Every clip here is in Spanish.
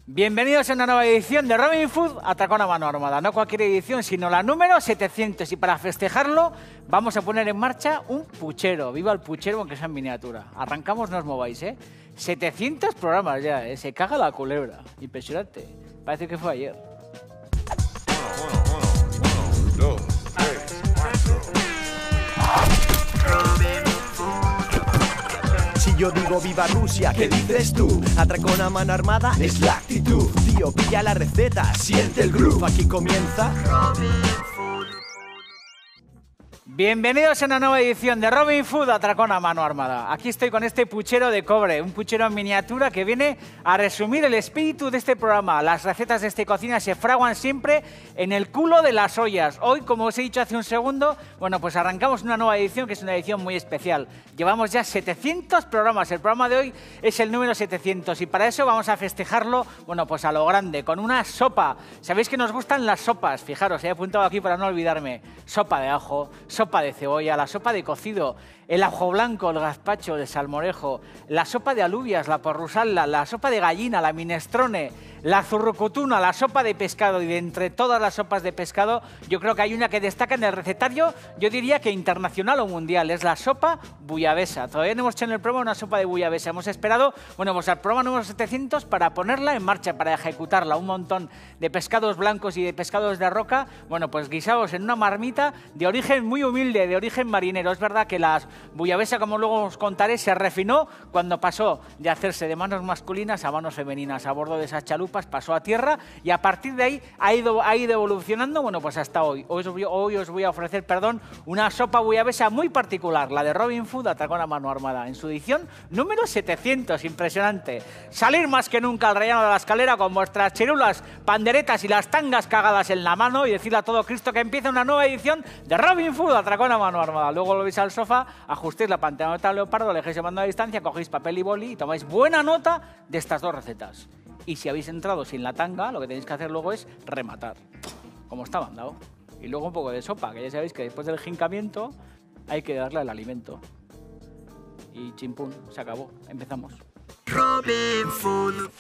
Bienvenidos a una nueva edición de Robin Food Atracón a Mano Armada. No cualquier edición, sino la número 700. Y para festejarlo vamos a poner en marcha un puchero. ¡Viva el puchero, aunque sea en miniatura! Arrancamos, no os mováis, ¿eh? 700 programas ya, ¿eh? Se caga la culebra. Impresionante. Parece que fue ayer. Uno, dos, tres, Si yo digo viva Rusia, ¿qué dices tú? Atracón a mano armada es la actitud. Tío, pilla la receta, siente el groove. Aquí comienza Bienvenidos a una nueva edición de Robin Food Atracón a Mano Armada. Aquí estoy con este puchero de cobre, un puchero en miniatura que viene a resumir el espíritu de este programa. Las recetas de esta cocina se fraguan siempre en el culo de las ollas. Hoy, como os he dicho hace un segundo, bueno, pues arrancamos una nueva edición que es una edición muy especial. Llevamos ya 700 programas. El programa de hoy es el número 700 y para eso vamos a festejarlo, bueno, pues a lo grande, con una sopa. Sabéis que nos gustan las sopas. Fijaros, he apuntado aquí para no olvidarme. Sopa de ajo, sopa de cebolla, la sopa de cocido, el ajo blanco, el gazpacho, el salmorejo, la sopa de alubias, la porrusalda, la sopa de gallina, la minestrone, la zurrucutuna, la sopa de pescado. Y de entre todas las sopas de pescado, yo creo que hay una que destaca en el recetario, yo diría que internacional o mundial, es la sopa buyavesa. Todavía no hemos hecho en el programa una sopa de buyavesa. Hemos esperado, bueno, pues al programa número 700 para ponerla en marcha, para ejecutarla. Un montón de pescados blancos y de pescados de roca, bueno, pues guisados en una marmita de origen muy humilde, de origen marinero. Es verdad que la buyavesa, como luego os contaré, se refinó cuando pasó de hacerse de manos masculinas a manos femeninas. A bordo de esas chalupas pasó a tierra y a partir de ahí ha ido evolucionando, bueno, pues hasta hoy. Hoy os voy a ofrecer, una sopa buyavesa muy particular, la de Robin Food Atracón a Mano Armada, en su edición número 700. Impresionante. Salir más que nunca al rellano de la escalera con vuestras chirulas, panderetas y las tangas cagadas en la mano y decirle a todo Cristo que empieza una nueva edición de Robin Food Atracón a Mano Armada. Luego lo veis al sofá, ajustéis la pantalla leopardo, le dejéis el mando a distancia, cogéis papel y boli y tomáis buena nota de estas dos recetas. Y si habéis entrado sin la tanga, lo que tenéis que hacer luego es rematar, como está mandado. Y luego un poco de sopa, que ya sabéis que después del jincamiento hay que darle el alimento. Y chimpún, se acabó. Empezamos. Robin Food.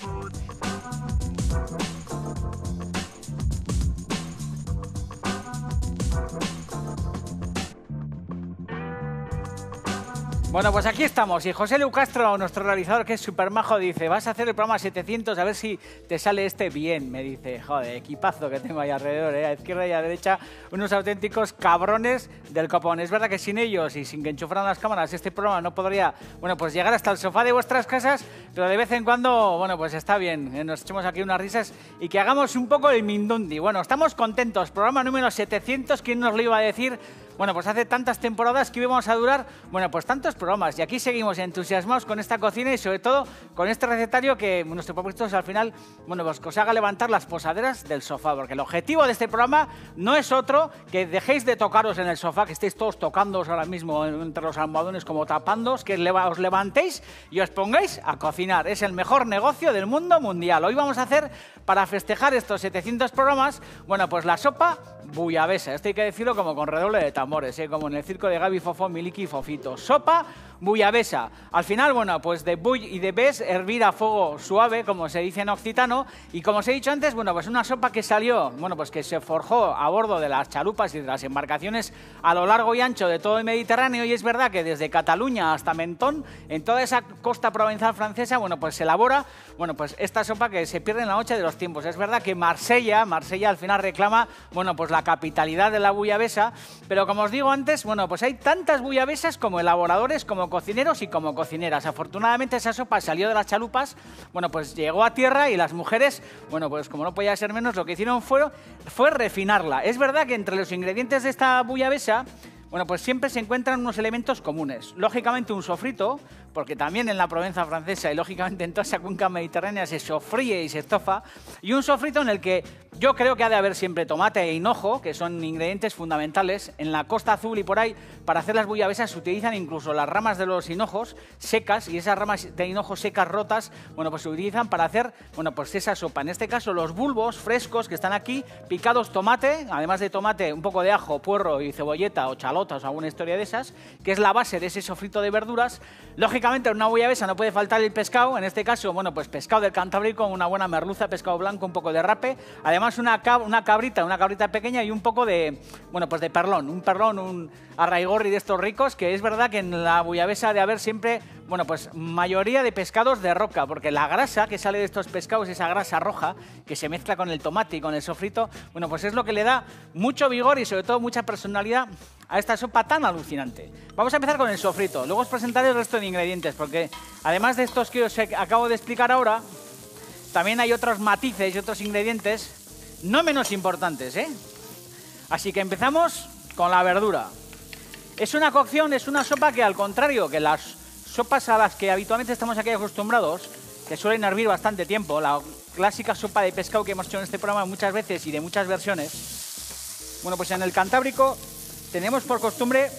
Bueno, pues aquí estamos. Y José Lu Castro, nuestro realizador, que es súper majo, dice: vas a hacer el programa 700, a ver si te sale este bien. Me dice: joder, equipazo que tengo ahí alrededor, a izquierda y a derecha, unos auténticos cabrones del copón. Es verdad que sin ellos y sin que enchufaran las cámaras, este programa no podría, bueno, pues llegar hasta el sofá de vuestras casas, pero de vez en cuando, bueno, pues está bien, nos echemos aquí unas risas y que hagamos un poco el mindundi. Bueno, estamos contentos. Programa número 700, ¿quién nos lo iba a decir? Bueno, pues hace tantas temporadas que íbamos a durar, bueno, pues tantos programas. Y aquí seguimos entusiasmados con esta cocina y sobre todo con este recetario que nuestro propósito es al final, bueno, pues que os haga levantar las posaderas del sofá. Porque el objetivo de este programa no es otro que dejéis de tocaros en el sofá, que estéis todos tocándoos ahora mismo entre los almohadones como tapándoos, que os levantéis y os pongáis a cocinar. Es el mejor negocio del mundo mundial. Hoy vamos a hacer, para festejar estos 700 programas, bueno, pues la sopa buyavesa. Esto hay que decirlo como con redoble de tambores, como en el circo de Gaby, Fofó, Miliki y Fofito. Sopa buyavesa. Al final, bueno, pues de bull y de bes, hervir a fuego suave, como se dice en occitano. Y como os he dicho antes, bueno, pues una sopa que salió, bueno, pues que se forjó a bordo de las chalupas y de las embarcaciones a lo largo y ancho de todo el Mediterráneo. Y es verdad que desde Cataluña hasta Mentón, en toda esa costa provenzal francesa, bueno, pues se elabora, bueno, pues esta sopa que se pierde en la noche de los tiempos. Es verdad que Marsella al final reclama, bueno, pues la capitalidad de la buyavesa, pero como os digo antes, bueno, pues hay tantas buyavesas como elaboradores, como cocineros y como cocineras. Afortunadamente esa sopa salió de las chalupas, bueno, pues llegó a tierra y las mujeres, bueno, pues como no podía ser menos, lo que hicieron fue refinarla. Es verdad que entre los ingredientes de esta buyavesa, bueno, pues siempre se encuentran unos elementos comunes. Lógicamente un sofrito, porque también en la Provenza francesa y lógicamente en toda esa cuenca mediterránea se sofríe y se estofa, y un sofrito en el que Yo creo que ha de haber siempre tomate e hinojo, que son ingredientes fundamentales. En la Costa Azul y por ahí, para hacer las bouillabaissas se utilizan incluso las ramas de los hinojos secas, y esas ramas de hinojo secas rotas, bueno, pues se utilizan para hacer, bueno, pues esa sopa. En este caso, los bulbos frescos que están aquí, picados tomate, además de tomate, un poco de ajo, puerro y cebolleta o chalotas o alguna historia de esas, que es la base de ese sofrito de verduras. Lógicamente, en una bouillabaissa no puede faltar el pescado. En este caso, bueno, pues pescado del Cantábrico, una buena merluza, pescado blanco, un poco de rape. Además, una cabrita pequeña y un poco de, bueno, pues de perlón, un arraigorri de estos ricos, que es verdad que en la bouillabaissa ha de haber siempre, bueno, pues mayoría de pescados de roca, porque la grasa que sale de estos pescados, esa grasa roja que se mezcla con el tomate y con el sofrito, bueno, pues es lo que le da mucho vigor y sobre todo mucha personalidad a esta sopa tan alucinante. Vamos a empezar con el sofrito, luego os presentaré el resto de ingredientes, porque además de estos que os acabo de explicar ahora, también hay otros matices y otros ingredientes no menos importantes, ¿eh? Así que empezamos con la verdura. Es una cocción, es una sopa que, al contrario que las sopas a las que habitualmente estamos aquí acostumbrados, que suelen hervir bastante tiempo, la clásica sopa de pescado que hemos hecho en este programa muchas veces y de muchas versiones, bueno, pues en el Cantábrico tenemos por costumbre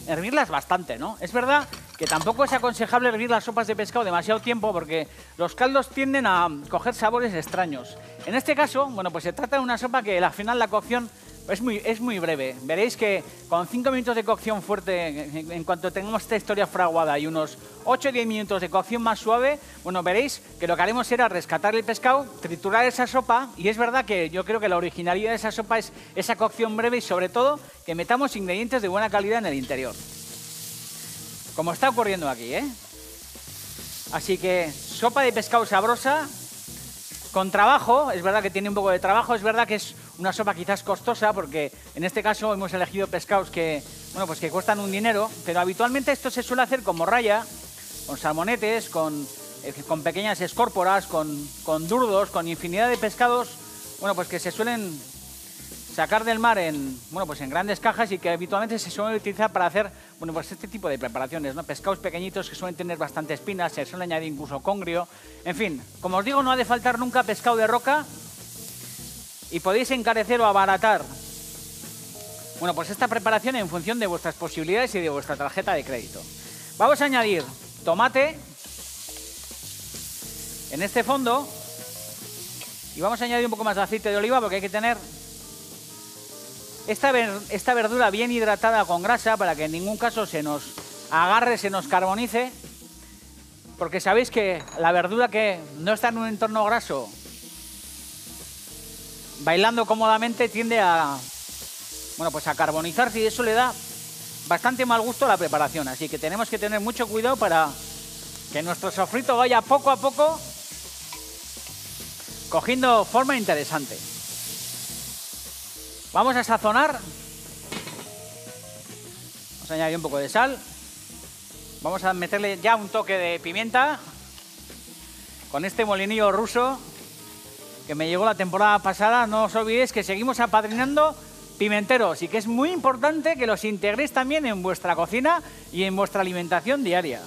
hervirlas bastante, ¿no? Es verdad que tampoco es aconsejable hervir las sopas de pescado demasiado tiempo porque los caldos tienden a coger sabores extraños. En este caso, bueno, pues se trata de una sopa que al final la cocción es muy breve. Veréis que con 5 minutos de cocción fuerte, en cuanto tengamos esta historia fraguada, y unos 8 o 10 minutos de cocción más suave, bueno, veréis que lo que haremos será rescatar el pescado, triturar esa sopa, y es verdad que yo creo que la originalidad de esa sopa es esa cocción breve y sobre todo que metamos ingredientes de buena calidad en el interior. Como está ocurriendo aquí, ¿eh? Así que sopa de pescado sabrosa, con trabajo, es verdad que tiene un poco de trabajo, es verdad que es una sopa quizás costosa porque en este caso hemos elegido pescados que, bueno, pues que cuestan un dinero, pero habitualmente esto se suele hacer con morralla, con salmonetes, con pequeñas escórporas, con durdos, con infinidad de pescados, bueno, pues que se suelen sacar del mar en, bueno, pues en grandes cajas y que habitualmente se suelen utilizar para hacer, bueno, pues este tipo de preparaciones, ¿no? Pescados pequeñitos que suelen tener bastante espinas, se suele añadir incluso congrio. En fin, como os digo, no ha de faltar nunca pescado de roca y podéis encarecer o abaratar, bueno, pues esta preparación en función de vuestras posibilidades y de vuestra tarjeta de crédito. Vamos a añadir tomate en este fondo y vamos a añadir un poco más de aceite de oliva porque hay que tener esta verdura bien hidratada con grasa para que en ningún caso se nos agarre, se nos carbonice, porque sabéis que la verdura que no está en un entorno graso, bailando cómodamente, tiende a, bueno, pues a carbonizarse y eso le da bastante mal gusto a la preparación. Así que tenemos que tener mucho cuidado para que nuestro sofrito vaya poco a poco cogiendo forma interesante. Vamos a sazonar. Vamos a añadir un poco de sal. Vamos a meterle ya un toque de pimienta con este molinillo ruso que me llegó la temporada pasada. No os olvidéis que seguimos apadrinando pimenteros y que es muy importante que los integréis también en vuestra cocina y en vuestra alimentación diaria.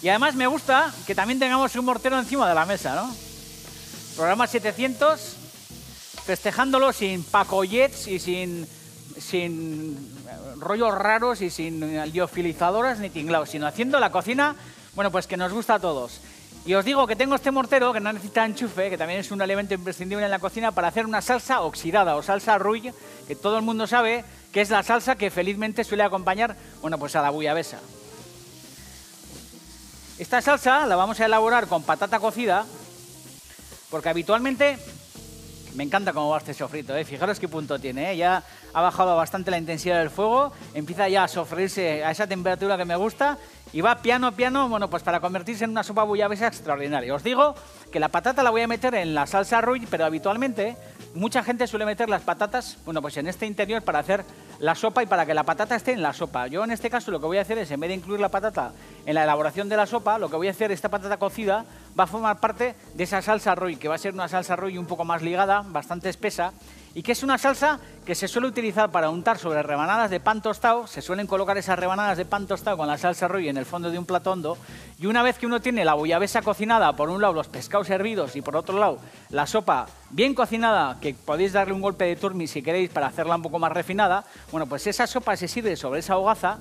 Y además me gusta que también tengamos un mortero encima de la mesa, ¿no? Programa 700, festejándolo sin pacollets y sin rollos raros y sin liofilizadoras ni tinglaos, sino haciendo la cocina, bueno, pues que nos gusta a todos. Y os digo que tengo este mortero que no necesita enchufe, que también es un elemento imprescindible en la cocina para hacer una salsa oxidada o salsa rouille, que todo el mundo sabe que es la salsa que felizmente suele acompañar, bueno, pues a la bouillabaissa. Esta salsa la vamos a elaborar con patata cocida, porque habitualmente me encanta cómo va este sofrito, ¿eh? Fijaros qué punto tiene, ¿eh? Ya ha bajado bastante la intensidad del fuego, empieza ya a sofreírse a esa temperatura que me gusta y va piano, bueno, pues para convertirse en una sopa bouillabaissa extraordinaria. Os digo que la patata la voy a meter en la salsa rouille, pero habitualmente mucha gente suele meter las patatas, bueno, pues en este interior para hacer la sopa y para que la patata esté en la sopa. Yo en este caso lo que voy a hacer es, en vez de incluir la patata en la elaboración de la sopa, lo que voy a hacer, esta patata cocida, va a formar parte de esa salsa Roy, que va a ser una salsa Roy un poco más ligada, bastante espesa, y que es una salsa que se suele utilizar para untar sobre rebanadas de pan tostado. Se suelen colocar esas rebanadas de pan tostado con la salsa Roy en el fondo de un plato hondo, y una vez que uno tiene la bouillabaisse cocinada, por un lado los pescados hervidos y por otro lado la sopa bien cocinada, que podéis darle un golpe de turmi si queréis para hacerla un poco más refinada, bueno, pues esa sopa se sirve sobre esa hogaza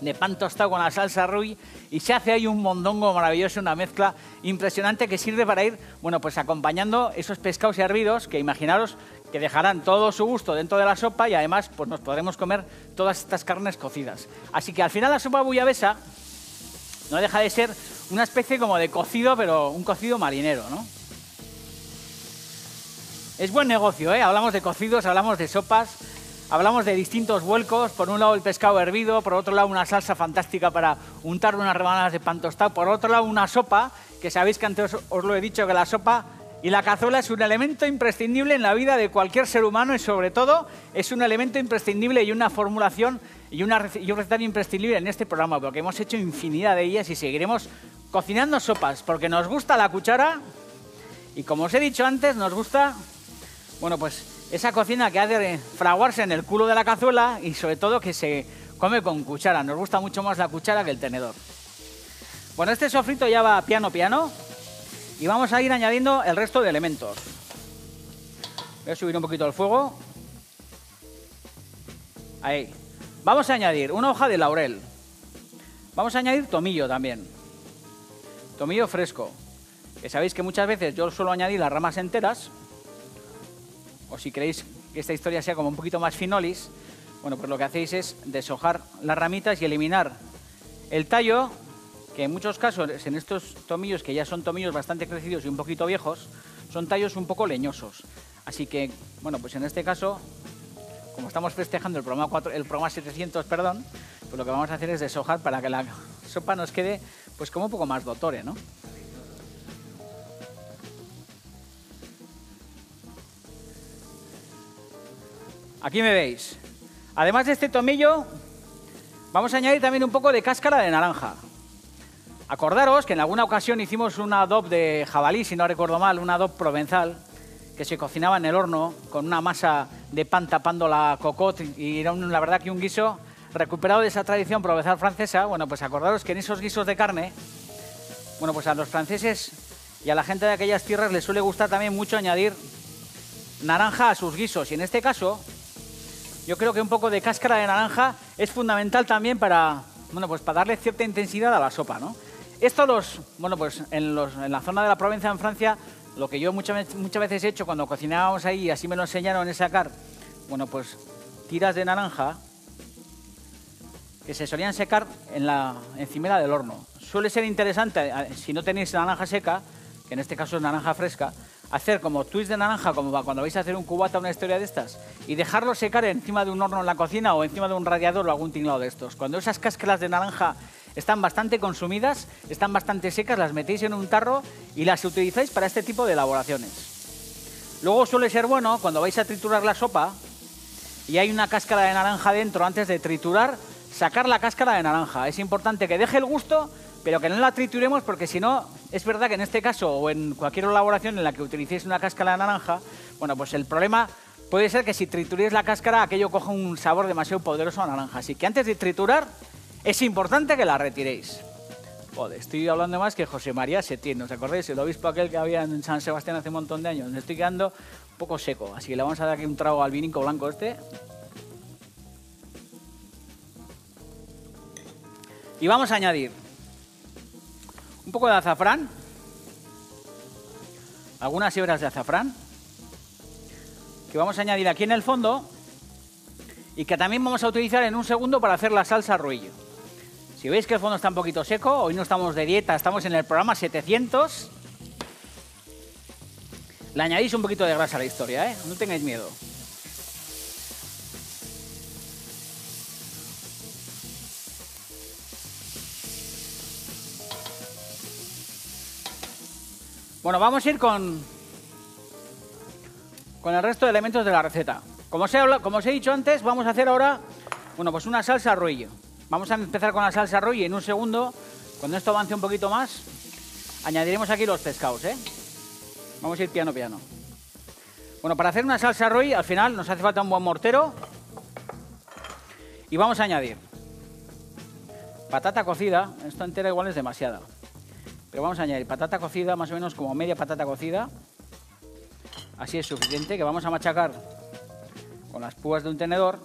de pan tostado con la salsa Roy y se hace ahí un mondongo maravilloso, una mezcla impresionante que sirve para ir, bueno, pues acompañando esos pescados hervidos que imaginaros que dejarán todo su gusto dentro de la sopa y además pues nos podremos comer todas estas carnes cocidas. Así que al final la sopa bouillabaisse no deja de ser una especie como de cocido, pero un cocido marinero, ¿no? Es buen negocio, ¿eh? Hablamos de cocidos, hablamos de sopas, hablamos de distintos vuelcos. Por un lado el pescado hervido, por otro lado una salsa fantástica para untar unas rebanadas de pan tostado, por otro lado una sopa, que sabéis que antes os lo he dicho, que la sopa y la cazuela es un elemento imprescindible en la vida de cualquier ser humano y sobre todo es un elemento imprescindible y una formulación y un recetario imprescindible en este programa, porque hemos hecho infinidad de ellas y seguiremos cocinando sopas, porque nos gusta la cuchara y como os he dicho antes, nos gusta, bueno, pues esa cocina que hace de fraguarse en el culo de la cazuela y sobre todo que se come con cuchara. Nos gusta mucho más la cuchara que el tenedor. Bueno, este sofrito ya va piano y vamos a ir añadiendo el resto de elementos. Voy a subir un poquito el fuego. Ahí. Vamos a añadir una hoja de laurel. Vamos a añadir tomillo también. Tomillo fresco. Que sabéis que muchas veces yo suelo añadir las ramas enteras. O si queréis que esta historia sea como un poquito más finolis, bueno, pues lo que hacéis es deshojar las ramitas y eliminar el tallo, que en muchos casos, en estos tomillos, que ya son tomillos bastante crecidos y un poquito viejos, son tallos un poco leñosos. Así que, bueno, pues en este caso, como estamos festejando el programa 700, perdón, pues lo que vamos a hacer es deshojar para que la sopa nos quede pues como un poco más dotore, ¿no? Aquí me veis. Además de este tomillo, vamos a añadir también un poco de cáscara de naranja. Acordaros que en alguna ocasión hicimos un adobe de jabalí, si no recuerdo mal, un adobe provenzal, que se cocinaba en el horno con una masa de pan tapando la cocotte y era la verdad que un guiso recuperado de esa tradición provenzal francesa. Bueno, pues acordaros que en esos guisos de carne, bueno, pues a los franceses y a la gente de aquellas tierras les suele gustar también mucho añadir naranja a sus guisos y en este caso yo creo que un poco de cáscara de naranja es fundamental también para, bueno, pues para darle cierta intensidad a la sopa, ¿no? Esto bueno, pues en la zona de la Provenza en Francia, lo que yo muchas veces he hecho cuando cocinábamos ahí, y así me lo enseñaron, es sacar, bueno, pues tiras de naranja que se solían secar en la encimera del horno. Suele ser interesante, si no tenéis naranja seca, que en este caso es naranja fresca, hacer como twist de naranja, como cuando vais a hacer un cubata o una historia de estas, y dejarlo secar encima de un horno en la cocina o encima de un radiador o algún tinglado de estos. Cuando esas cáscaras de naranja están bastante consumidas, están bastante secas, las metéis en un tarro y las utilizáis para este tipo de elaboraciones. Luego suele ser bueno, cuando vais a triturar la sopa y hay una cáscara de naranja dentro, antes de triturar, sacar la cáscara de naranja. Es importante que deje el gusto, pero que no la trituremos porque si no, es verdad que en este caso o en cualquier elaboración en la que utilicéis una cáscara de naranja, bueno, pues el problema puede ser que si trituréis la cáscara aquello coja un sabor demasiado poderoso a naranja. Así que antes de triturar es importante que la retiréis. Joder, estoy hablando más que José María Setién, ¿os acordáis? El obispo aquel que había en San Sebastián hace un montón de años. Me estoy quedando un poco seco, así que le vamos a dar aquí un trago al vinico blanco este. Y vamos a añadir un poco de azafrán, algunas hebras de azafrán, que vamos a añadir aquí en el fondo y que también vamos a utilizar en un segundo para hacer la salsa Roy. Si veis que el fondo está un poquito seco, hoy no estamos de dieta, estamos en el programa 700, le añadís un poquito de grasa a la historia, ¿eh? No tengáis miedo. Bueno, vamos a ir con el resto de elementos de la receta. Como os he dicho antes, vamos a hacer ahora, bueno, pues una salsa Roy. Vamos a empezar con la salsa Roy y en un segundo, cuando esto avance un poquito más, añadiremos aquí los pescados, ¿eh? Vamos a ir piano piano. Bueno, para hacer una salsa Roy, al final nos hace falta un buen mortero. Y vamos a añadir patata cocida. Esto entera igual es demasiada. Pero vamos a añadir patata cocida, más o menos como media patata cocida. Así es suficiente, que vamos a machacar con las púas de un tenedor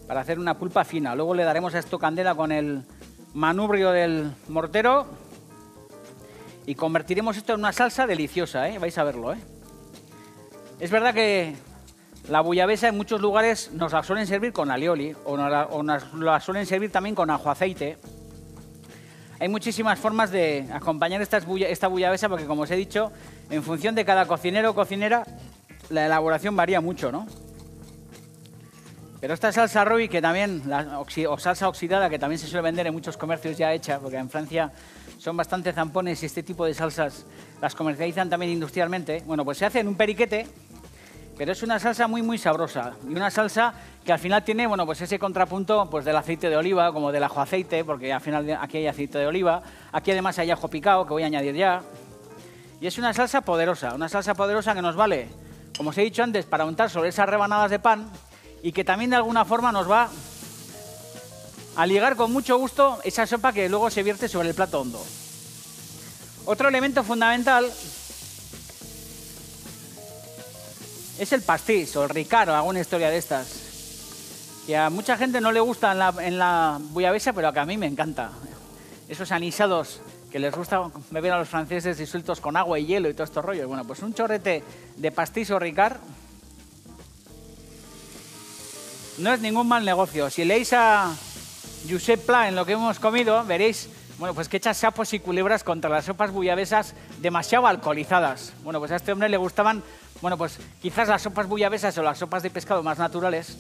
para hacer una pulpa fina. Luego le daremos a esto candela con el manubrio del mortero y convertiremos esto en una salsa deliciosa, ¿eh? Vais a verlo, ¿eh? Es verdad que la buyabesa en muchos lugares nos la suelen servir con alioli o nos la suelen servir también con ajo aceite. Hay muchísimas formas de acompañar esta buyabesa porque, como os he dicho, en función de cada cocinero o cocinera, la elaboración varía mucho, ¿no? Pero esta salsa Roy, que también, o salsa oxidada, que también se suele vender en muchos comercios ya hecha, porque en Francia son bastante zampones y este tipo de salsas las comercializan también industrialmente. Bueno, pues se hace en un periquete, pero es una salsa muy, muy sabrosa. Y una salsa que al final tiene, bueno, pues ese contrapunto pues del aceite de oliva, como del ajo aceite, porque al final aquí hay aceite de oliva. Aquí además hay ajo picado, que voy a añadir ya. Y es una salsa poderosa que nos vale, como os he dicho antes, para untar sobre esas rebanadas de pan y que también de alguna forma nos va a ligar con mucho gusto esa sopa que luego se vierte sobre el plato hondo. Otro elemento fundamental es el pastís o el ricard o alguna historia de estas, que a mucha gente no le gusta en la buyabesa, pero que a mí me encanta. Esos anisados que les gusta beber a los franceses disueltos con agua y hielo y todos estos rollos. Bueno, pues un chorrete de pastís o ricard no es ningún mal negocio. Si leéis a Josep Pla en lo que hemos comido, veréis, bueno, pues que echa sapos y culebras contra las sopas buyabesas demasiado alcoholizadas. Bueno, pues a este hombre le gustaban, bueno, pues quizás las sopas buyabesas o las sopas de pescado más naturales.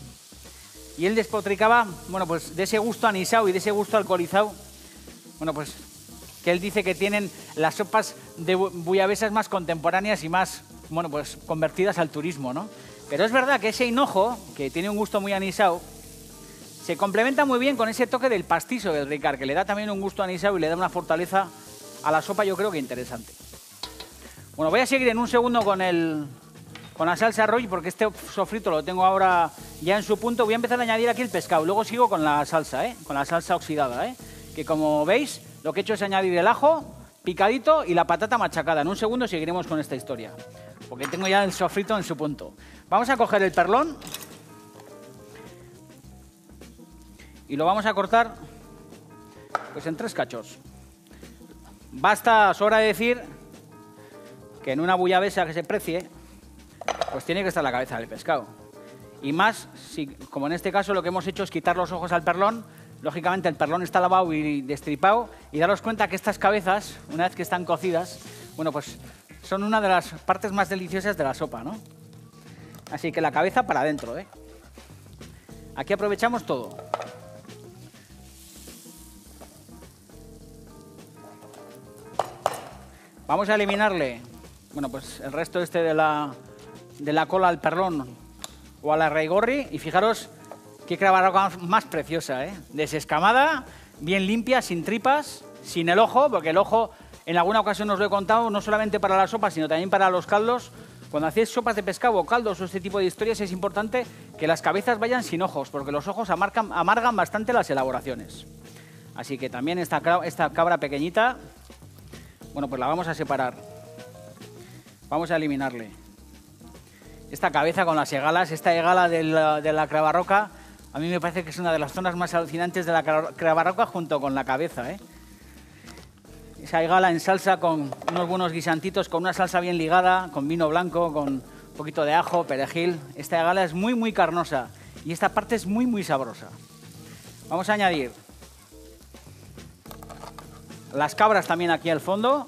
Y él despotricaba, bueno, pues de ese gusto anisado y de ese gusto alcoholizado, bueno, pues que él dice que tienen las sopas de buyabesas más contemporáneas y más, bueno, pues convertidas al turismo, ¿no? Pero es verdad que ese hinojo, que tiene un gusto muy anisado, se complementa muy bien con ese toque del pastiso del ricard, que le da también un gusto anisado y le da una fortaleza a la sopa, yo creo que interesante. Bueno, voy a seguir en un segundo con la salsa Roy, porque este sofrito lo tengo ahora ya en su punto. Voy a empezar a añadir aquí el pescado, luego sigo con la salsa, con la salsa oxidada, que como veis, lo que he hecho es añadir el ajo picadito y la patata machacada. En un segundo seguiremos con esta historia, porque tengo ya el sofrito en su punto. Vamos a coger el perlón y lo vamos a cortar pues en 3 cachos. Basta, sobra decir que en una buyabesa que se precie, pues tiene que estar la cabeza del pescado. Y más, si, como en este caso lo que hemos hecho es quitar los ojos al perlón, lógicamente el perlón está lavado y destripado, y daros cuenta que estas cabezas, una vez que están cocidas, bueno, pues son una de las partes más deliciosas de la sopa, ¿no? Así que la cabeza para adentro, ¿eh? Aquí aprovechamos todo. Vamos a eliminarle, bueno, pues el resto de la cola al perlón o a la raigorri, y fijaros qué cravaroca más preciosa, ¿eh? Desescamada, bien limpia, sin tripas, sin el ojo, porque el ojo en alguna ocasión os lo he contado, no solamente para la sopa, sino también para los caldos. Cuando hacéis sopas de pescado o caldos o este tipo de historias, es importante que las cabezas vayan sin ojos, porque los ojos amargan bastante las elaboraciones. Así que también esta cabra pequeñita, bueno, pues la vamos a separar. Vamos a eliminarle esta cabeza con las egalas. Esta egala de la cravarroca, a mí me parece que es una de las zonas más alucinantes de la cravarroca, junto con la cabeza, ¿eh? Esa egala en salsa con unos buenos guisantitos, con una salsa bien ligada, con vino blanco, con un poquito de ajo, perejil. Esta egala es muy, muy carnosa y esta parte es muy, muy sabrosa. Vamos a añadir las cabras también aquí al fondo.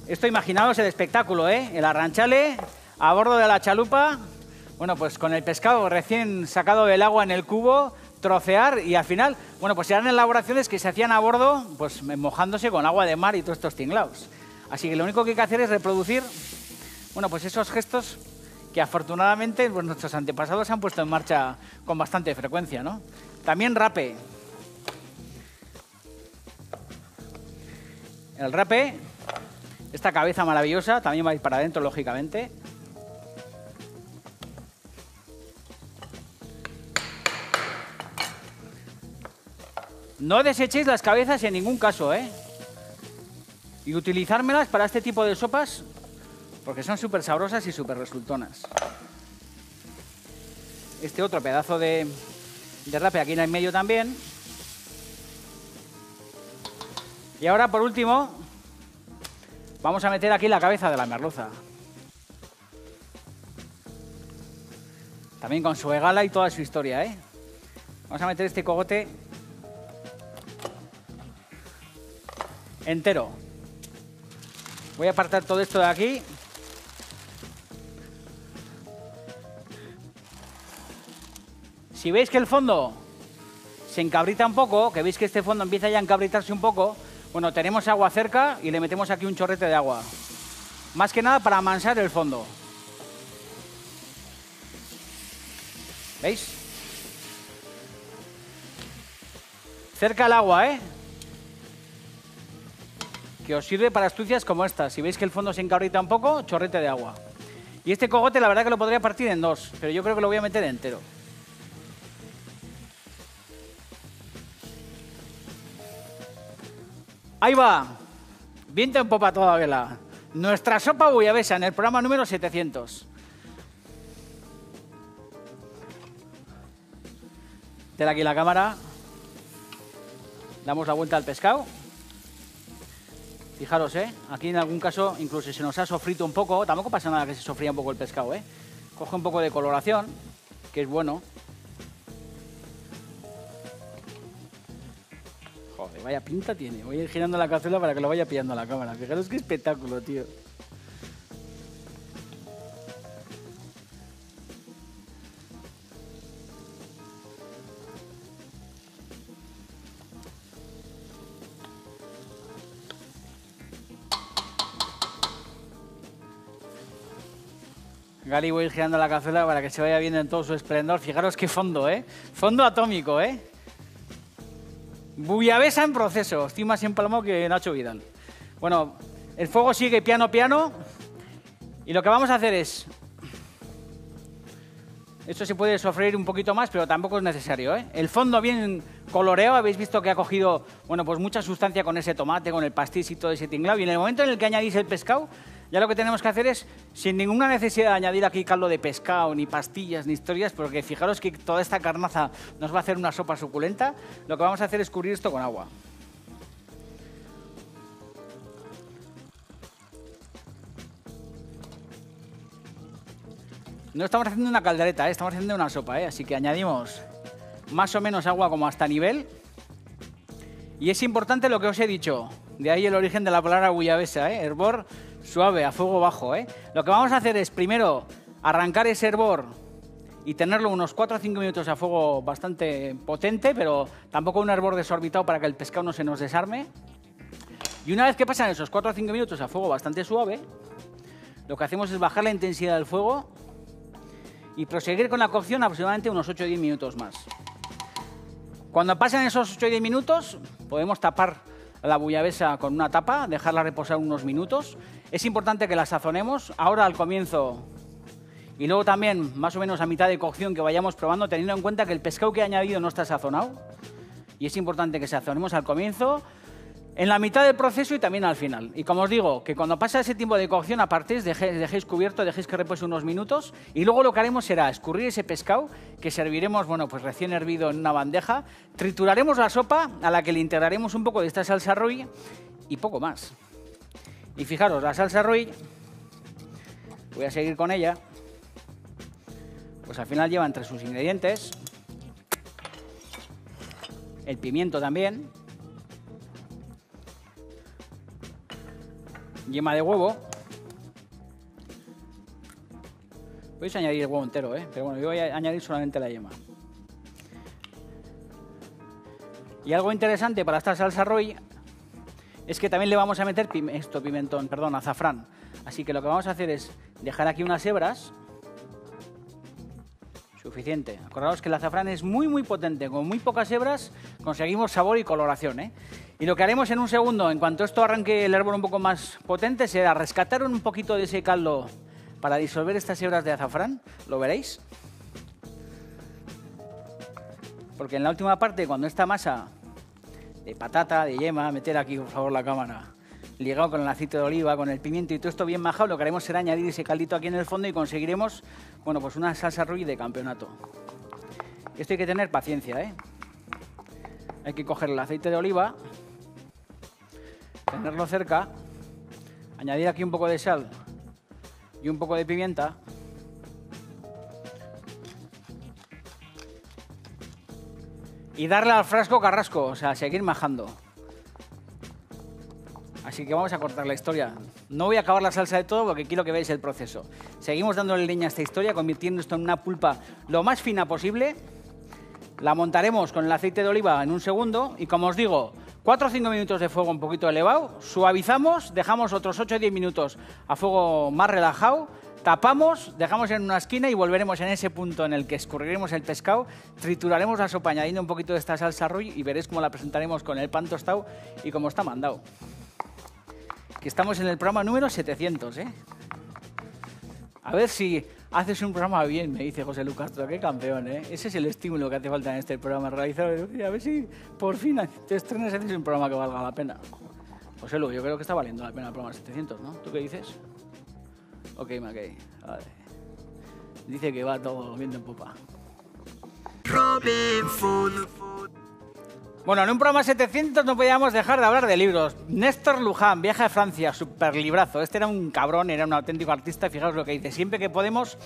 Esto, imaginaos el espectáculo, ¿eh? El arranchale a bordo de la chalupa, bueno, pues con el pescado recién sacado del agua en el cubo, trocear, y al final, bueno, pues eran elaboraciones que se hacían a bordo, pues mojándose con agua de mar y todos estos tinglaos. Así que lo único que hay que hacer es reproducir, bueno, pues esos gestos que afortunadamente pues nuestros antepasados han puesto en marcha con bastante frecuencia, ¿no? También rape. el rape, esta cabeza maravillosa, también va a ir para adentro, lógicamente. No desechéis las cabezas en ningún caso, ¿eh? Y utilizármelas para este tipo de sopas, porque son súper sabrosas y súper resultonas. Este otro pedazo de rape aquí en el medio también. Y ahora, por último, vamos a meter aquí la cabeza de la merluza. También con su egala y toda su historia, ¿eh? Vamos a meter este cogote entero. Voy a apartar todo esto de aquí. Si veis que el fondo se encabrita un poco, que veis que este fondo empieza ya a encabritarse un poco, bueno, tenemos agua cerca y le metemos aquí un chorrete de agua. Más que nada para amansar el fondo. ¿Veis? Cerca el agua, ¿eh? Que os sirve para astucias como esta. Si veis que el fondo se encabrita un poco, chorrete de agua. Y este cogote la verdad que lo podría partir en dos, pero yo creo que lo voy a meter entero. Ahí va. Viento en popa toda vela. Nuestra sopa bullabesa en el programa número 700. Tela aquí la cámara. Damos la vuelta al pescado. Fijaros, aquí en algún caso incluso se nos ha sofrito un poco. Tampoco pasa nada que se sofría un poco el pescado, Coge un poco de coloración, que es bueno. Joder, vaya pinta tiene. Voy a ir girando la cazuela para que lo vaya pillando la cámara. Fijaros qué espectáculo, tío. Gali, voy a ir girando la cazuela para que se vaya viendo en todo su esplendor. Fijaros qué fondo, Fondo atómico, Bullabesa en proceso. Estoy más empalmado que Nacho Vidal. Bueno, el fuego sigue piano, piano. Y lo que vamos a hacer es... Esto se puede sofreír un poquito más, pero tampoco es necesario, El fondo bien coloreado. Habéis visto que ha cogido, bueno, pues mucha sustancia con ese tomate, con el pastis y todo ese tinglado. Y en el momento en el que añadís el pescado, ya lo que tenemos que hacer es, sin ninguna necesidad de añadir aquí caldo de pescado, ni pastillas, ni historias, porque fijaros que toda esta carnaza nos va a hacer una sopa suculenta, lo que vamos a hacer es cubrir esto con agua. No estamos haciendo una caldereta, estamos haciendo una sopa, así que añadimos más o menos agua como hasta nivel. Y es importante lo que os he dicho, de ahí el origen de la palabra bullabesa, hervor suave, a fuego bajo, Lo que vamos a hacer es primero arrancar ese hervor y tenerlo unos 4 o 5 minutos a fuego bastante potente, pero tampoco un hervor desorbitado para que el pescado no se nos desarme. Y una vez que pasan esos 4 o 5 minutos a fuego bastante suave, lo que hacemos es bajar la intensidad del fuego y proseguir con la cocción aproximadamente unos 8 o 10 minutos más. Cuando pasan esos 8 o 10 minutos, podemos tapar la bullabesa con una tapa, dejarla reposar unos minutos. Es importante que la sazonemos ahora al comienzo y luego también más o menos a mitad de cocción, que vayamos probando, teniendo en cuenta que el pescado que he añadido no está sazonado. Y es importante que sazonemos al comienzo, en la mitad del proceso y también al final. Y como os digo, que cuando pasa ese tiempo de cocción, apartéis, dejéis cubierto, dejéis que repose unos minutos. Y luego lo que haremos será escurrir ese pescado, que serviremos, bueno, pues recién hervido en una bandeja. Trituraremos la sopa, a la que le integraremos un poco de esta salsa Roy y poco más. Y fijaros, la salsa Roy, voy a seguir con ella, pues al final lleva entre sus ingredientes el pimiento también, yema de huevo. Podéis añadir el huevo entero, pero bueno, yo voy a añadir solamente la yema. Y algo interesante para esta salsa Roy es que también le vamos a meter azafrán. Así que lo que vamos a hacer es dejar aquí unas hebras. Suficiente. Acordaos que el azafrán es muy, muy potente. Con muy pocas hebras conseguimos sabor y coloración, Y lo que haremos en un segundo, en cuanto esto arranque el hervor un poco más potente, será rescatar un poquito de ese caldo para disolver estas hebras de azafrán. ¿Lo veréis? Porque en la última parte, cuando esta masa de patata, de yema, meter aquí por favor la cámara, ligado con el aceite de oliva, con el pimiento y todo esto bien majado, lo que haremos será añadir ese caldito aquí en el fondo y conseguiremos, bueno, pues una salsa Rui de campeonato. Esto hay que tener paciencia, ¿eh? Hay que coger el aceite de oliva, tenerlo cerca, añadir aquí un poco de sal y un poco de pimienta. Y darle al frasco carrasco, o sea, seguir majando. Así que vamos a cortar la historia. No voy a acabar la salsa de todo porque quiero que veáis el proceso. Seguimos dándole leña a esta historia, convirtiendo esto en una pulpa lo más fina posible. La montaremos con el aceite de oliva en un segundo y, como os digo, 4 o 5 minutos de fuego un poquito elevado, suavizamos, dejamos otros 8 o 10 minutos a fuego más relajado, tapamos, dejamos en una esquina y volveremos en ese punto en el que escurriremos el pescado, trituraremos la sopa añadiendo un poquito de esta salsa Rui y veréis cómo la presentaremos con el pan tostado y cómo está mandado. Que estamos en el programa número 700, ¿eh? A ver si haces un programa bien, me dice José Lucas, qué campeón, ¿eh? Ese es el estímulo que hace falta en este programa, realizar. A ver si por fin te estrenas y haces un programa que valga la pena. José Lu, yo creo que está valiendo la pena el programa 700, ¿no? ¿Tú qué dices? Ok, Mackey, vale. Dice que va todo viento en popa. Robin Food. Bueno, en un programa 700 no podíamos dejar de hablar de libros. Néstor Luján, Viaje a Francia, super librazo. Este era un cabrón, era un auténtico artista. Fijaos lo que dice. Siempre que podemos,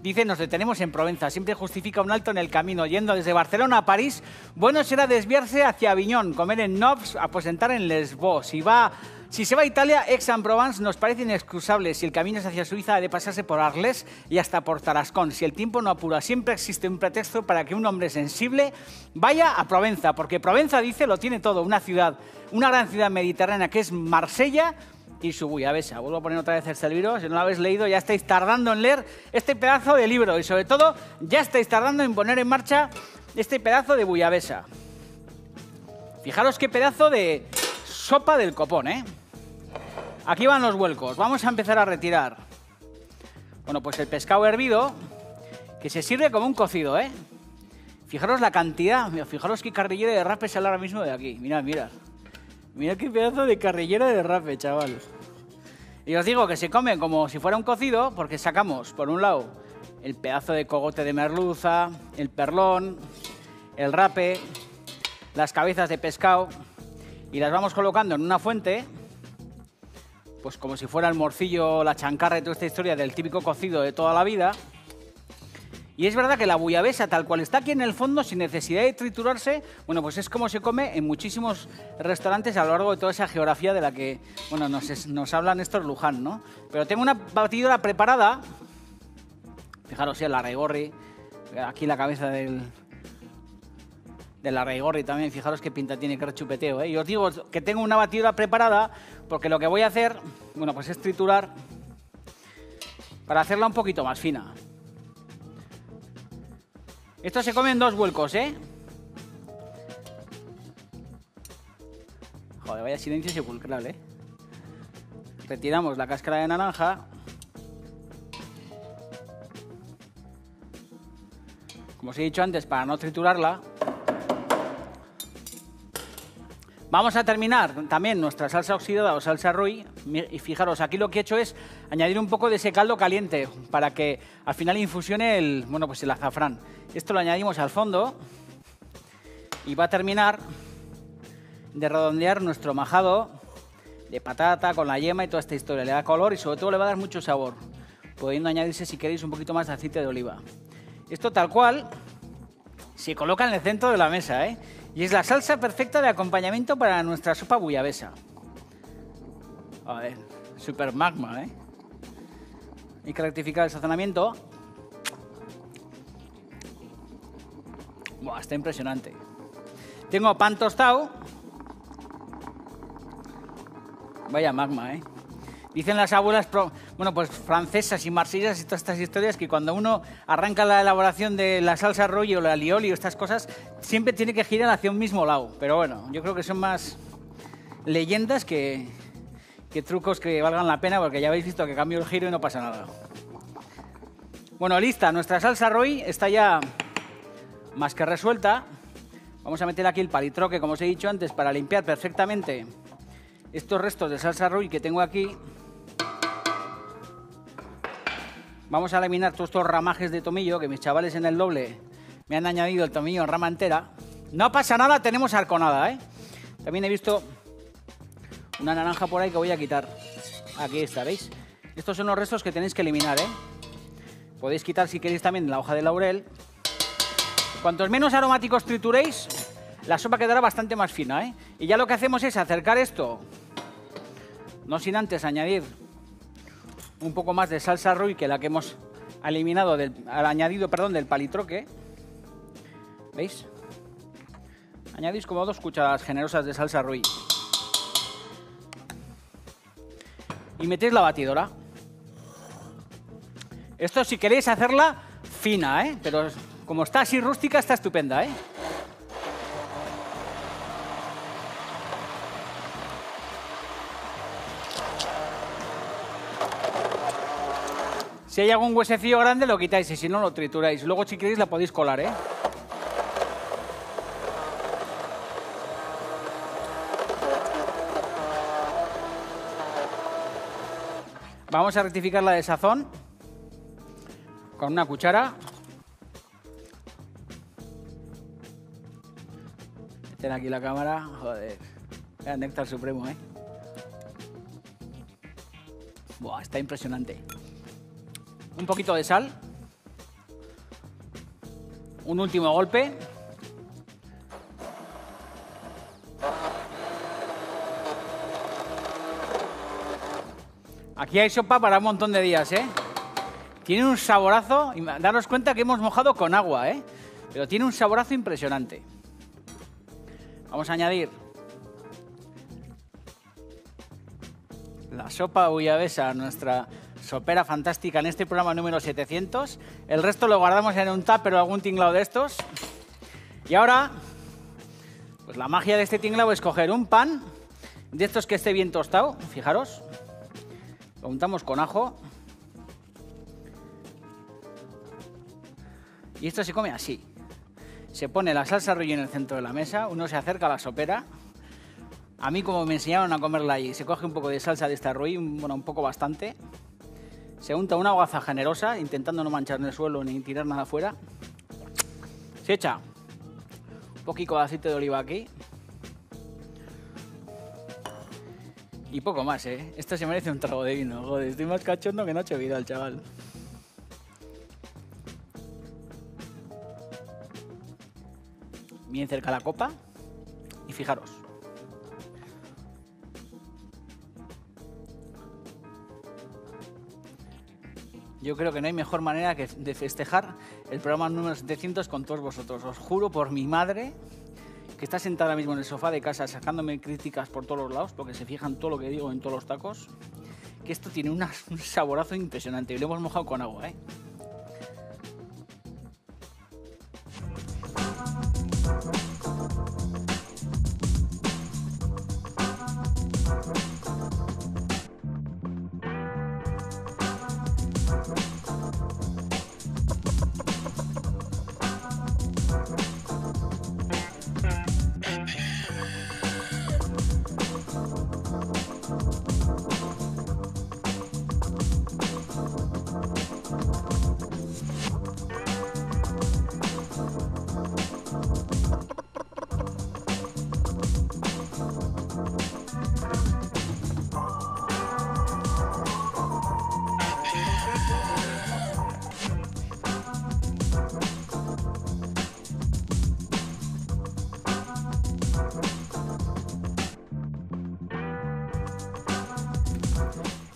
dice, nos detenemos en Provenza. Siempre justifica un alto en el camino. Yendo desde Barcelona a París, bueno será desviarse hacia Aviñón, comer en Nobs, aposentar en Lesbos. Si se va a Italia, Aix-en-Provence nos parece inexcusable. Si el camino es hacia Suiza, ha de pasarse por Arles y hasta por Tarascón. Si el tiempo no apura, siempre existe un pretexto para que un hombre sensible vaya a Provenza. Porque Provenza, dice, lo tiene todo. Una ciudad, una gran ciudad mediterránea que es Marsella y su Buyavesa. Vuelvo a poner otra vez este libro. Si no lo habéis leído, ya estáis tardando en leer este pedazo de libro. Y sobre todo, ya estáis tardando en poner en marcha este pedazo de Buyavesa. Fijaros qué pedazo de sopa del copón, ¿eh? Aquí van los vuelcos. Vamos a empezar a retirar. Bueno, pues el pescado hervido, que se sirve como un cocido, ¿eh? Fijaros la cantidad. Fijaros qué carrillera de rape sale ahora mismo de aquí. Mirad, mirad. Mirad qué pedazo de carrillera de rape, chaval. Y os digo que se come como si fuera un cocido porque sacamos, por un lado, el pedazo de cogote de merluza, el perlón, el rape, las cabezas de pescado y las vamos colocando en una fuente, pues como si fuera el morcillo, la chancarra y toda esta historia del típico cocido de toda la vida. Y es verdad que la buyavesa, tal cual está aquí en el fondo, sin necesidad de triturarse, bueno, pues es como se come en muchísimos restaurantes a lo largo de toda esa geografía de la que, bueno, nos habla Néstor Luján, ¿no? Pero tengo una batidora preparada, fijaros, el arraigorri, aquí la cabeza del arraigorri también, fijaros qué pinta tiene, que rechupeteo, ¿eh? Y os digo que tengo una batidora preparada porque lo que voy a hacer, bueno, pues es triturar para hacerla un poquito más fina. Esto se come en 2 vuelcos, ¿eh? Joder, vaya silencio sepulcral, ¿eh? Retiramos la cáscara de naranja. Como os he dicho antes, para no triturarla. Vamos a terminar también nuestra salsa oxidada o salsa Rui. Y fijaros, aquí lo que he hecho es añadir un poco de ese caldo caliente para que al final infusione el azafrán. Esto lo añadimos al fondo y va a terminar de redondear nuestro majado de patata con la yema y toda esta historia. Le da color y sobre todo le va a dar mucho sabor, pudiendo añadirse, si queréis, un poquito más de aceite de oliva. Esto tal cual se coloca en el centro de la mesa, ¿eh? Y es la salsa perfecta de acompañamiento para nuestra sopa buyavesa. A ver, super magma, ¿eh? Hay que rectificar el sazonamiento. Buah, está impresionante. Tengo pan tostado. Vaya magma, ¿eh? Dicen las abuelas, bueno, pues francesas y marsillas y todas estas historias, que cuando uno arranca la elaboración de la salsa Rui o la alioli o estas cosas, siempre tiene que girar hacia un mismo lado. Pero bueno, yo creo que son más leyendas que trucos que valgan la pena, porque ya habéis visto que cambio el giro y no pasa nada. Bueno, lista, nuestra salsa Roy está ya más que resuelta. Vamos a meter aquí el palitroque, como os he dicho antes, para limpiar perfectamente estos restos de salsa Roy que tengo aquí. Vamos a eliminar todos estos ramajes de tomillo, que mis chavales en el doble me han añadido el tomillo en rama entera. No pasa nada, tenemos arconada, ¿eh? También he visto una naranja por ahí que voy a quitar. Aquí está, ¿veis? Estos son los restos que tenéis que eliminar, ¿eh? Podéis quitar si queréis también la hoja de laurel. Cuantos menos aromáticos trituréis, la sopa quedará bastante más fina, ¿eh? Y ya lo que hacemos es acercar esto, no sin antes añadir un poco más de salsa Roy que la que hemos eliminado añadido del palitroque. ¿Veis? Añadís como 2 cucharadas generosas de salsa Roy. Y metéis la batidora. Esto si queréis hacerla fina, ¿eh? Pero como está así rústica, está estupenda, ¿eh? Si hay algún huesecillo grande lo quitáis y si no lo trituráis. Luego si queréis la podéis colar, ¿eh? Vamos a rectificar la de sazón con una cuchara. Ten aquí la cámara. Joder. Era néctar supremo, ¿eh? Buah, está impresionante. Un poquito de sal. Un último golpe. Aquí hay sopa para un montón de días, ¿eh? Tiene un saborazo. Daros cuenta que hemos mojado con agua, ¿eh? Pero tiene un saborazo impresionante. Vamos a añadir la sopa bullabesa, nuestra sopera fantástica en este programa número 700. El resto lo guardamos en un tupper o algún tinglao de estos. Y ahora, pues la magia de este tinglao es coger un pan de estos que esté bien tostado, fijaros. Lo untamos con ajo. Y esto se come así. Se pone la salsa Roy en el centro de la mesa, uno se acerca a la sopera. A mí, como me enseñaron a comerla allí, se coge un poco de salsa de esta Roy, bueno, un poco bastante. Se unta una hogaza generosa, intentando no manchar en el suelo ni tirar nada fuera. Se echa un poquito de aceite de oliva aquí. Y poco más, ¿eh? Esto se merece un trago de vino. Joder, estoy más cachondo que Nacho Vidal, chaval. Bien cerca la copa. Y fijaros. Yo creo que no hay mejor manera que de festejar el programa número 700 con todos vosotros. Os juro por mi madre, que está sentada ahora mismo en el sofá de casa sacándome críticas por todos los lados, porque se fijan todo lo que digo en todos los tacos, que esto tiene un saborazo impresionante. Y lo hemos mojado con agua, ¿eh?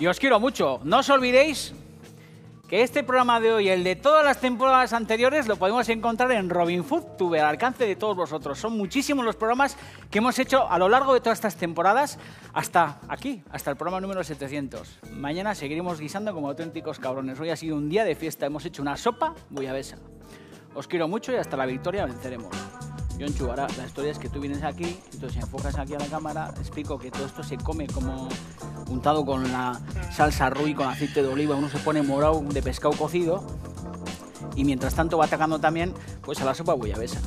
Y os quiero mucho. No os olvidéis que este programa de hoy y el de todas las temporadas anteriores lo podemos encontrar en Robin Food Tube, al alcance de todos vosotros. Son muchísimos los programas que hemos hecho a lo largo de todas estas temporadas hasta aquí, hasta el programa número 700. Mañana seguiremos guisando como auténticos cabrones. Hoy ha sido un día de fiesta. Hemos hecho una sopa bullabesa. Os quiero mucho y hasta la victoria venceremos. Yonchu, ahora la historia es que tú vienes aquí, entonces enfocas aquí a la cámara, explico que todo esto se come como untado con la salsa Rui, con aceite de oliva, uno se pone morado de pescado cocido y mientras tanto va atacando también pues a la sopa buyavesa.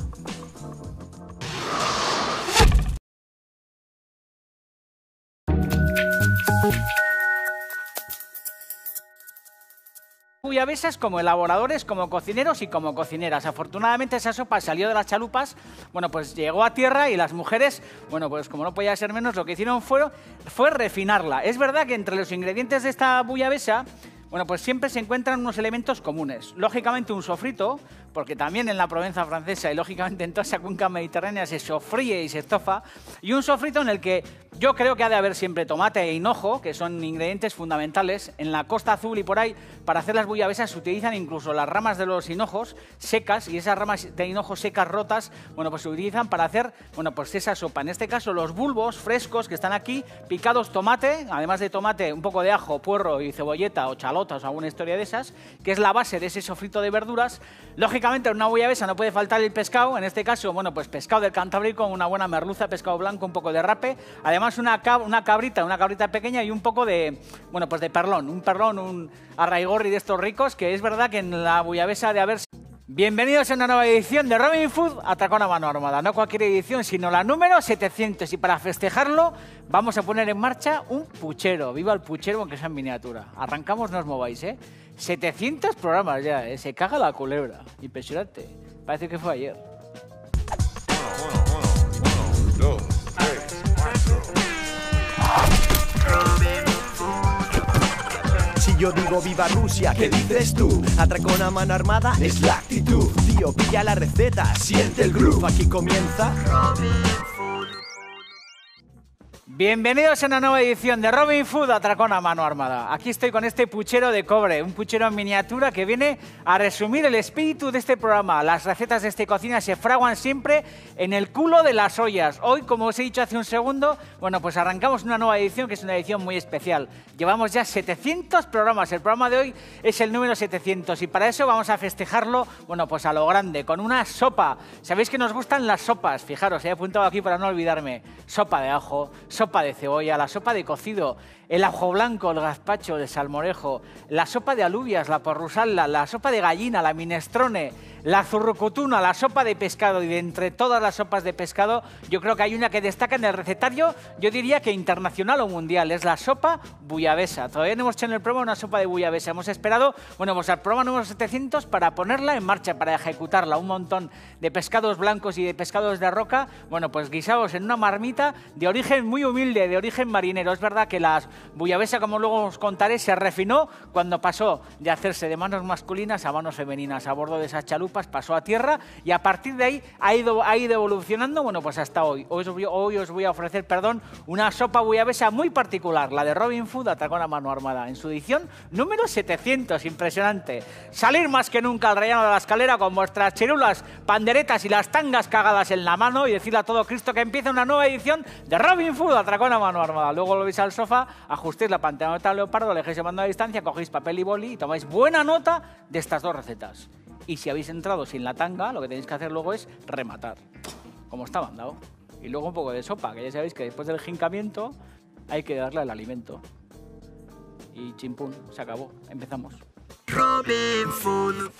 Buyavesas como elaboradores, como cocineros y como cocineras. Afortunadamente esa sopa salió de las chalupas, bueno, pues llegó a tierra y las mujeres, bueno, pues como no podía ser menos, lo que hicieron fue refinarla. Es verdad que entre los ingredientes de esta buyavesa, bueno, pues siempre se encuentran unos elementos comunes. Lógicamente un sofrito, porque también en la Provenza francesa y lógicamente en toda esa cuenca mediterránea se sofríe y se estofa, y un sofrito en el que yo creo que ha de haber siempre tomate e hinojo, que son ingredientes fundamentales. En la Costa Azul y por ahí, para hacer las buyavesas se utilizan incluso las ramas de los hinojos secas, y esas ramas de hinojo secas rotas, bueno, pues se utilizan para hacer, bueno, pues esa sopa. En este caso los bulbos frescos que están aquí, picados tomate, además de tomate, un poco de ajo, puerro y cebolleta o chalotas o alguna historia de esas, que es la base de ese sofrito de verduras. Lógicamente en una buyavesa no puede faltar el pescado, en este caso, bueno, pues pescado del Cantábrico, una buena merluza, pescado blanco, un poco de rape, además una cabrita pequeña y un poco de, bueno, pues de perlón, un arraigorri de estos ricos, que es verdad que en la buyavesa de haber... Bienvenidos a una nueva edición de Robin Food, Atracón a mano armada. No cualquier edición, sino la número 700. Y para festejarlo, vamos a poner en marcha un puchero. ¡Viva el puchero, aunque sea en miniatura! Arrancamos, no os mováis, ¿eh? 700 programas ya, ¿eh? Se caga la culebra. Impresionante. Parece que fue ayer. Uno, dos, tres, Si yo digo viva Rusia, ¿qué dices tú? Atracón a mano armada es la actitud. Tío, pilla la receta, siente el groove. Aquí comienza Robin Food. Bienvenidos a una nueva edición de Robin Food, Atracón a mano armada. Aquí estoy con este puchero de cobre, un puchero en miniatura que viene a resumir el espíritu de este programa. Las recetas de esta cocina se fraguan siempre en el culo de las ollas. Hoy, como os he dicho hace un segundo, bueno, pues arrancamos una nueva edición que es una edición muy especial. Llevamos ya 700 programas, el programa de hoy es el número 700 y para eso vamos a festejarlo, bueno, pues a lo grande, con una sopa. Sabéis que nos gustan las sopas, fijaros, he apuntado aquí para no olvidarme. Sopa de ajo, sopa de cebolla, la sopa de cocido, el ajo blanco, el gazpacho, el salmorejo, la sopa de alubias, la porrusalda, la sopa de gallina, la minestrone, la zurrucutuna, la sopa de pescado. Y de entre todas las sopas de pescado, yo creo que hay una que destaca en el recetario, yo diría que internacional o mundial, es la sopa buyavesa. Todavía no hemos hecho en el programa una sopa de buyavesa, hemos esperado, bueno, pues al programa número 700 para ponerla en marcha, para ejecutarla. Un montón de pescados blancos y de pescados de roca, bueno, pues guisados en una marmita de origen muy humilde, de origen marinero. Es verdad que la buyavesa, como luego os contaré, se refinó cuando pasó de hacerse de manos masculinas a manos femeninas. A bordo de esas chalupas pasó a tierra y a partir de ahí ha ido evolucionando, bueno, pues hasta hoy. Hoy os voy a ofrecer, una sopa buyavesa muy particular, la de Robin Food, Atracón a mano armada, en su edición número 700. Impresionante. Salir más que nunca al rellano de la escalera con vuestras chirulas, panderetas y las tangas cagadas en la mano y decirle a todo Cristo que empieza una nueva edición de Robin Food, Atracón a mano armada. Luego lo veis al sofá, ajustéis la pantalla leopardo, le dejéis el mando a distancia, cogéis papel y boli y tomáis buena nota de estas dos recetas. Y si habéis entrado sin la tanga, lo que tenéis que hacer luego es rematar, como está mandado. Y luego un poco de sopa, que ya sabéis que después del jincamiento hay que darle el alimento. Y chimpún, se acabó. Empezamos. Robin Food.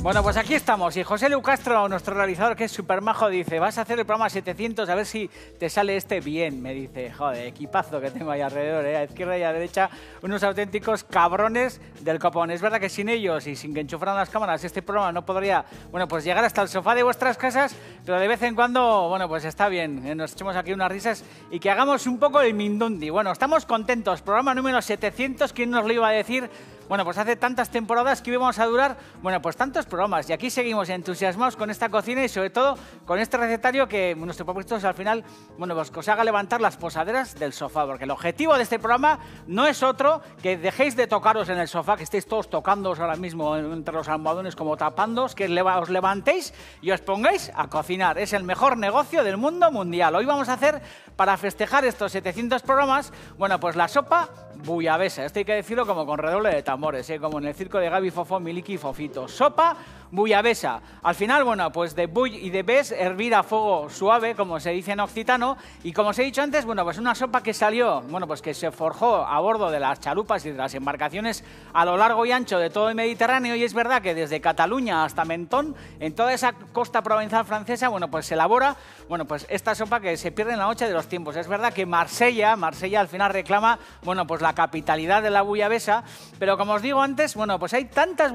Bueno, pues aquí estamos. Y José Lu Castro, nuestro realizador, que es súper majo, dice: vas a hacer el programa 700, a ver si te sale este bien. Me dice: joder, equipazo que tengo ahí alrededor, a izquierda y a derecha, unos auténticos cabrones del copón. Es verdad que sin ellos y sin que enchufaran las cámaras, este programa no podría, bueno, pues llegar hasta el sofá de vuestras casas, pero de vez en cuando, bueno, pues está bien, nos echemos aquí unas risas y que hagamos un poco el mindundi. Bueno, estamos contentos. Programa número 700, ¿quién nos lo iba a decir? bueno, pues hace tantas temporadas que íbamos a durar, bueno, pues tantos programas. Y aquí seguimos entusiasmados con esta cocina y sobre todo con este recetario que nuestro propósito es al final, bueno, pues que os haga levantar las posaderas del sofá, porque el objetivo de este programa no es otro que dejéis de tocaros en el sofá, que estéis todos tocándoos ahora mismo entre los almohadones como tapándoos, que os levantéis y os pongáis a cocinar. Es el mejor negocio del mundo mundial. Hoy vamos a hacer, para festejar estos 700 programas, bueno, pues la sopa buyavesa. Esto hay que decirlo como con redoble de tambores, como en el circo de Gaby, Fofó, Miliki y Fofito. Sopa buyavesa. Al final, bueno, pues de bull y de bes, hervir a fuego suave, como se dice en occitano, y como os he dicho antes, bueno, pues una sopa que salió, bueno, pues que se forjó a bordo de las chalupas y de las embarcaciones a lo largo y ancho de todo el Mediterráneo, y es verdad que desde Cataluña hasta Mentón, en toda esa costa provenzal francesa, bueno, pues se elabora, bueno, pues esta sopa que se pierde en la noche de los tiempos. Es verdad que Marsella al final reclama, bueno, pues la capitalidad de la buyavesa, pero como os digo antes, bueno, pues hay tantas